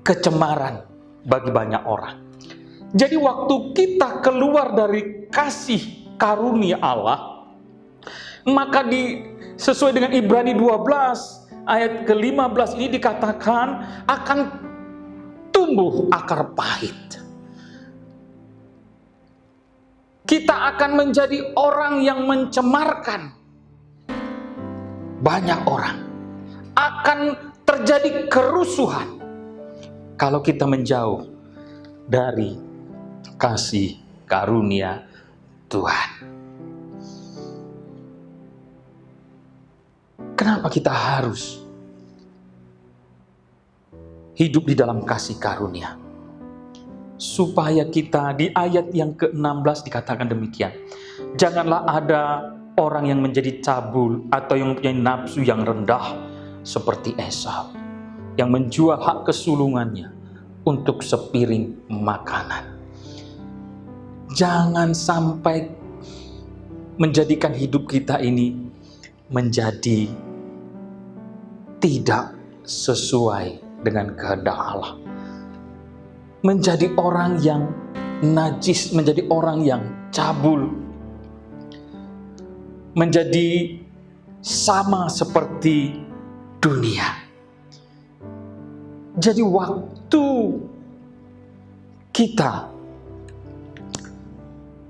kecemaran bagi banyak orang. Jadi waktu kita keluar dari kasih karunia Allah, maka sesuai dengan Ibrani 12 ayat ke-15 ini dikatakan akan tumbuh akar pahit. Kita akan menjadi orang yang mencemarkan banyak orang. Akan terjadi kerusuhan kalau kita menjauh dari kasih karunia Tuhan. Kenapa kita harus hidup di dalam kasih karunia? Supaya kita, di ayat yang ke-16 dikatakan demikian, janganlah ada orang yang menjadi cabul atau yang mempunyai nafsu yang rendah seperti Esau, yang menjual hak kesulungannya untuk sepiring makanan. Jangan sampai menjadikan hidup kita ini menjadi tidak sesuai dengan kehendak Allah. Menjadi orang yang najis, menjadi orang yang cabul, menjadi sama seperti dunia. Jadi waktu kita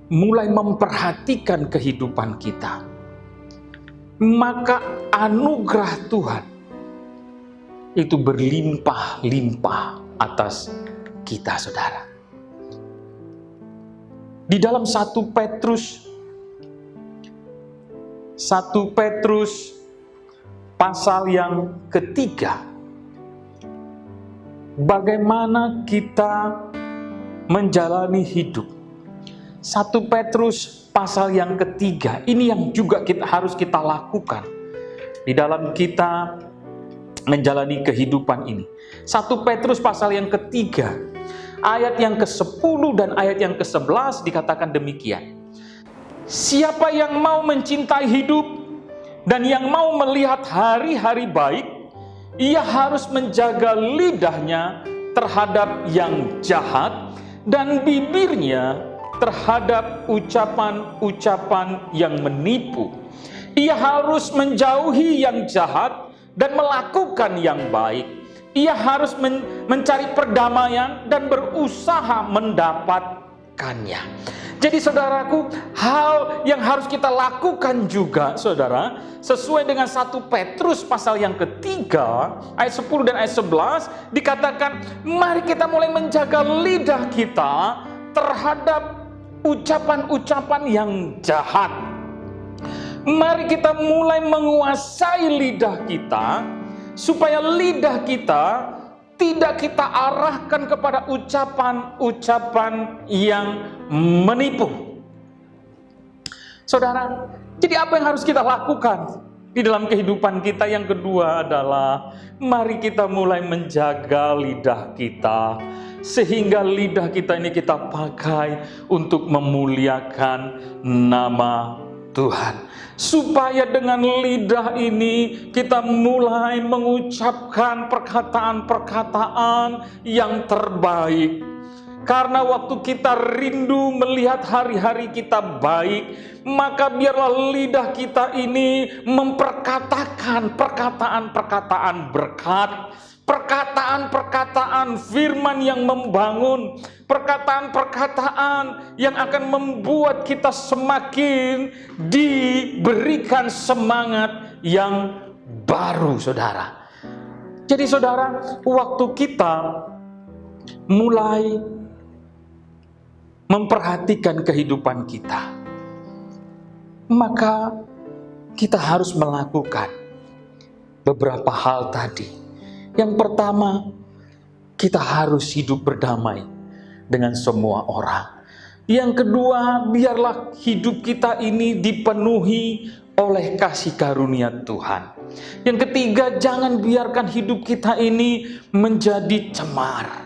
mulai memperhatikan kehidupan kita, maka anugerah Tuhan itu berlimpah-limpah atas kita, saudara. Di dalam 1 Petrus pasal yang ketiga, bagaimana kita menjalani hidup. 1 Petrus pasal yang ketiga, ini yang juga harus kita lakukan di dalam kita menjalani kehidupan ini. 1 Petrus pasal yang ketiga, ayat yang ke-10 dan ayat yang ke-11 dikatakan demikian. Siapa yang mau mencintai hidup dan yang mau melihat hari-hari baik, ia harus menjaga lidahnya terhadap yang jahat dan bibirnya terhadap ucapan-ucapan yang menipu. Ia harus menjauhi yang jahat dan melakukan yang baik. Ia harus mencari perdamaian dan berusaha mendapatkannya. Jadi saudaraku, hal yang harus kita lakukan juga, saudara, sesuai dengan 1 Petrus pasal yang ketiga, ayat 10 dan ayat 11, dikatakan, mari kita mulai menjaga lidah kita terhadap ucapan-ucapan yang jahat. Mari kita mulai menguasai lidah kita supaya lidah kita tidak kita arahkan kepada ucapan-ucapan yang menipu. Saudara, jadi apa yang harus kita lakukan di dalam kehidupan kita? Yang kedua adalah mari kita mulai menjaga lidah kita, sehingga lidah kita ini kita pakai untuk memuliakan nama Tuhan. Supaya dengan lidah ini kita mulai mengucapkan perkataan-perkataan yang terbaik. Karena waktu kita rindu melihat hari-hari kita baik, maka biarlah lidah kita ini memperkatakan perkataan-perkataan berkat, perkataan-perkataan firman yang membangun, perkataan-perkataan yang akan membuat kita semakin diberikan semangat yang baru, saudara. Jadi saudara, waktu kita mulai memperhatikan kehidupan kita, maka kita harus melakukan beberapa hal tadi. Yang pertama, kita harus hidup berdamai dengan semua orang. Yang kedua, biarlah hidup kita ini dipenuhi oleh kasih karunia Tuhan. Yang ketiga, jangan biarkan hidup kita ini menjadi cemar.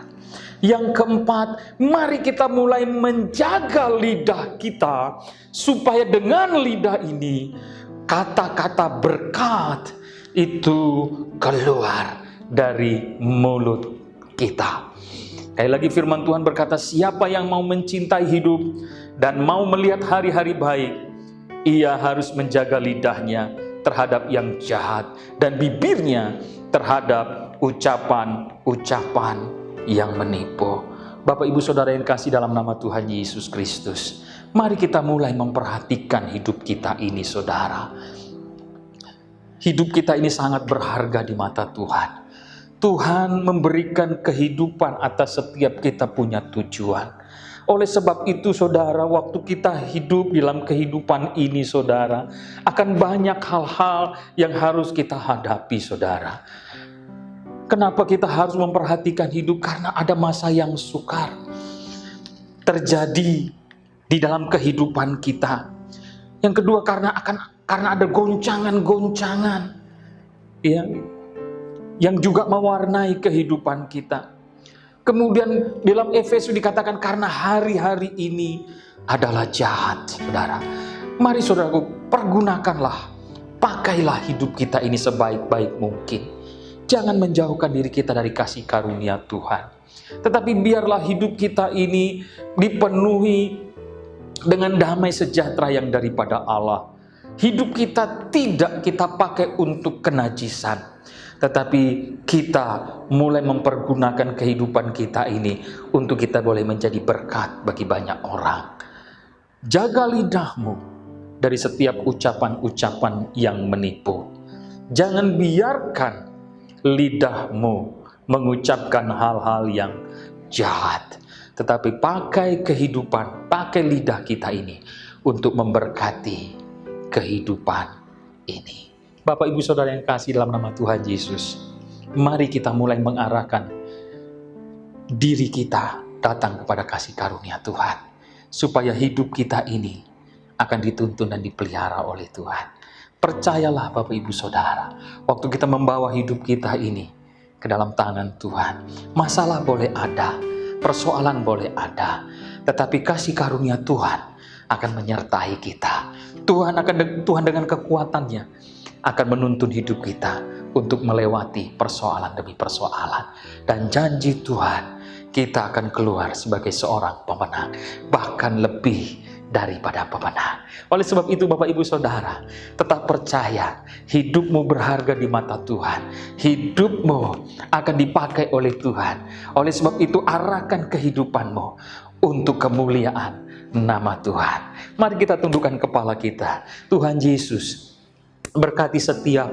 Yang keempat, mari kita mulai menjaga lidah kita, supaya dengan lidah ini kata-kata berkat itu keluar dari mulut kita. Sekali lagi firman Tuhan berkata, siapa yang mau mencintai hidup dan mau melihat hari-hari baik, ia harus menjaga lidahnya terhadap yang jahat dan bibirnya terhadap ucapan-ucapan yang menipu. Bapak Ibu Saudara yang kasih dalam nama Tuhan Yesus Kristus, mari kita mulai memperhatikan hidup kita ini, saudara. Hidup kita ini sangat berharga di mata Tuhan. Tuhan memberikan kehidupan atas setiap kita punya tujuan. Oleh sebab itu saudara, waktu kita hidup dalam kehidupan ini saudara, akan banyak hal-hal yang harus kita hadapi saudara. Kenapa kita harus memperhatikan hidup? Karena ada masa yang sukar terjadi di dalam kehidupan kita. Yang kedua, karena ada goncangan-goncangan ya, yang juga mewarnai kehidupan kita. Kemudian dalam Efesus dikatakan karena hari-hari ini adalah jahat, saudara. Mari saudaraku, pergunakanlah, pakailah hidup kita ini sebaik-baik mungkin. Jangan menjauhkan diri kita dari kasih karunia Tuhan. Tetapi biarlah hidup kita ini dipenuhi dengan damai sejahtera yang daripada Allah. Hidup kita tidak kita pakai untuk kenajisan, tetapi kita mulai mempergunakan kehidupan kita ini untuk kita boleh menjadi berkat bagi banyak orang. Jaga lidahmu dari setiap ucapan-ucapan yang menipu. Jangan biarkan lidahmu mengucapkan hal-hal yang jahat, tetapi pakai kehidupan, pakai lidah kita ini untuk memberkati kehidupan ini. Bapak Ibu Saudara yang kasih dalam nama Tuhan Yesus, mari kita mulai mengarahkan diri kita datang kepada kasih karunia Tuhan, supaya hidup kita ini akan dituntun dan dipelihara oleh Tuhan. Percayalah Bapak Ibu Saudara, waktu kita membawa hidup kita ini ke dalam tangan Tuhan, masalah boleh ada, persoalan boleh ada, tetapi kasih karunia Tuhan akan menyertai kita. Tuhan dengan kekuatannya akan menuntun hidup kita untuk melewati persoalan demi persoalan. Dan janji Tuhan, kita akan keluar sebagai seorang pemenang, bahkan lebih daripada pemenang. Oleh sebab itu Bapak Ibu Saudara, tetap percaya hidupmu berharga di mata Tuhan. Hidupmu akan dipakai oleh Tuhan. Oleh sebab itu arahkan kehidupanmu untuk kemuliaan nama Tuhan. Mari kita tundukkan kepala kita. Tuhan Yesus, berkati setiap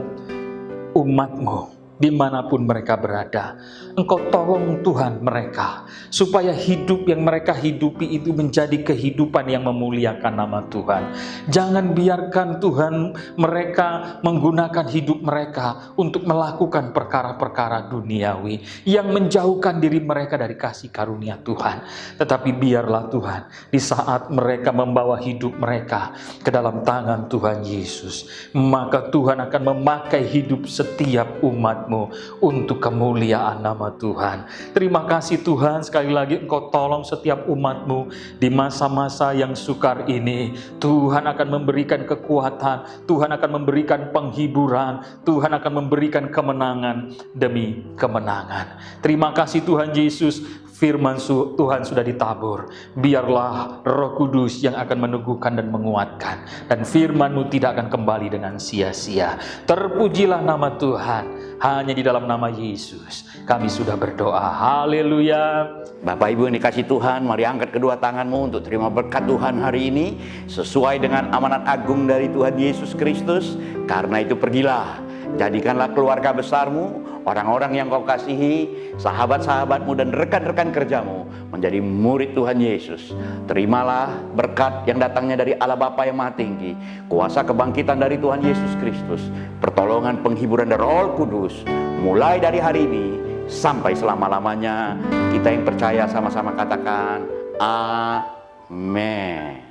umat-Mu dimanapun mereka berada. Engkau tolong Tuhan mereka, supaya hidup yang mereka hidupi itu menjadi kehidupan yang memuliakan nama Tuhan. Jangan biarkan Tuhan mereka menggunakan hidup mereka untuk melakukan perkara-perkara duniawi yang menjauhkan diri mereka dari kasih karunia Tuhan. Tetapi biarlah Tuhan, di saat mereka membawa hidup mereka ke dalam tangan Tuhan Yesus, maka Tuhan akan memakai hidup setiap umat-Mu untuk kemuliaan nama Tuhan. Terima kasih Tuhan, sekali lagi Engkau tolong setiap umat-Mu di masa-masa yang sukar ini. Tuhan akan memberikan kekuatan, Tuhan akan memberikan penghiburan, Tuhan akan memberikan kemenangan demi kemenangan. Terima kasih Tuhan Yesus, firman Tuhan sudah ditabur. Biarlah Roh Kudus yang akan meneguhkan dan menguatkan, dan firman-Mu tidak akan kembali dengan sia-sia. Terpujilah nama Tuhan. Hanya di dalam nama Yesus kami sudah berdoa. Haleluya. Bapak Ibu yang dikasih Tuhan, mari angkat kedua tanganmu untuk terima berkat Tuhan hari ini sesuai dengan amanat agung dari Tuhan Yesus Kristus. Karena itu pergilah, jadikanlah keluarga besarmu, orang-orang yang kau kasihi, sahabat-sahabatmu dan rekan-rekan kerjamu menjadi murid Tuhan Yesus. Terimalah berkat yang datangnya dari Allah Bapa yang Maha Tinggi, kuasa kebangkitan dari Tuhan Yesus Kristus, pertolongan penghiburan dari Roh Kudus, mulai dari hari ini sampai selama-lamanya. Kita yang percaya sama-sama katakan amin.